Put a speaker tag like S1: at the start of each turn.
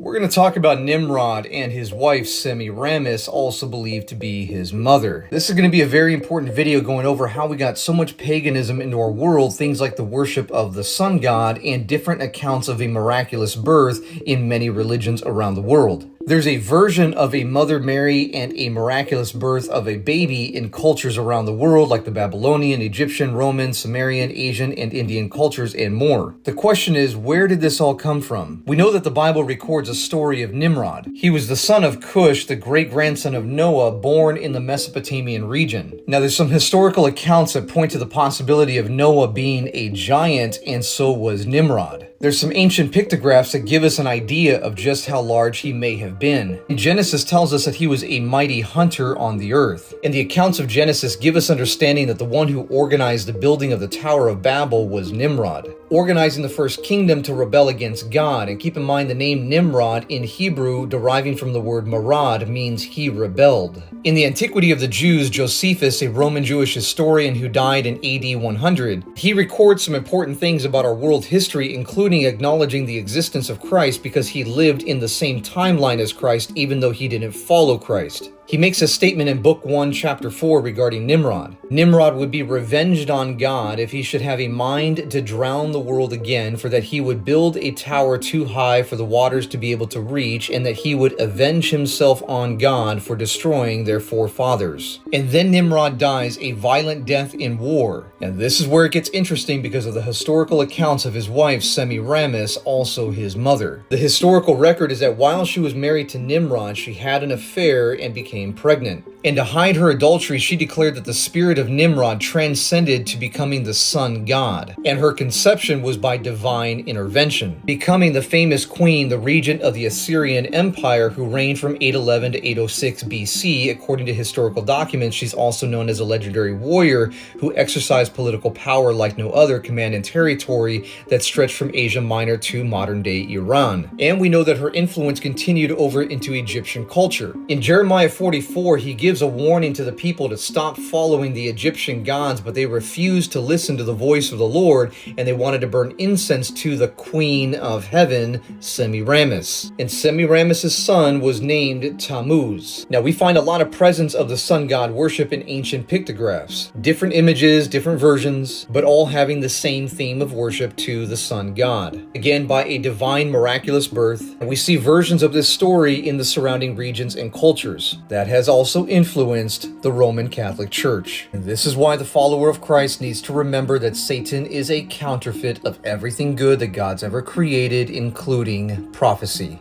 S1: We're going to talk about Nimrod and his wife Semiramis, also believed to be his mother. This is going to be a very important video going over how we got so much paganism into our world, things like the worship of the sun god and different accounts of a miraculous birth in many religions around the world. There's a version of a Mother Mary and a miraculous birth of a baby in cultures around the world like the Babylonian, Egyptian, Roman, Sumerian, Asian, and Indian cultures and more. The question is, where did this all come from? We know that the Bible records a story of Nimrod. He was the son of Cush, the great-grandson of Noah, born in the Mesopotamian region. Now there's some historical accounts that point to the possibility of Noah being a giant, and so was Nimrod. There's some ancient pictographs that give us an idea of just how large he may have been. Genesis tells us that he was a mighty hunter on the earth. And the accounts of Genesis give us understanding that the one who organized the building of the Tower of Babel was Nimrod, organizing the first kingdom to rebel against God. And keep in mind the name Nimrod in Hebrew, deriving from the word marad, means he rebelled. In the Antiquity of the Jews, Josephus, a Roman Jewish historian who died in AD 100, he records some important things about our world history, including acknowledging the existence of Christ because he lived in the same timeline as Christ even though he didn't follow Christ. He makes a statement in Book 1, Chapter 4 regarding Nimrod. Nimrod would be revenged on God if he should have a mind to drown the world again, for that he would build a tower too high for the waters to be able to reach, and that he would avenge himself on God for destroying their forefathers. And then Nimrod dies a violent death in war. And this is where it gets interesting because of the historical accounts of his wife Semiramis, also his mother. The historical record is that while she was married to Nimrod, she had an affair and became pregnant. And to hide her adultery, she declared that the spirit of Nimrod transcended to becoming the sun god, and her conception was by divine intervention, becoming the famous queen, the regent of the Assyrian Empire, who reigned from 811 to 806 BC. According to historical documents, she's also known as a legendary warrior who exercised political power like no other, commanding territory that stretched from Asia Minor to modern-day Iran. And we know that her influence continued over into Egyptian culture. In Jeremiah 44, he gives a warning to the people to stop following the Egyptian gods, but they refused to listen to the voice of the Lord, and they wanted to burn incense to the Queen of Heaven, Semiramis. And Semiramis' son was named Tammuz. Now we find a lot of presence of the sun god worship in ancient pictographs. Different images, different versions, but all having the same theme of worship to the sun god. Again, by a divine miraculous birth. And we see versions of this story in the surrounding regions and cultures. That has also influenced the Roman Catholic Church. And this is why the follower of Christ needs to remember that Satan is a counterfeit of everything good that God's ever created, including prophecy.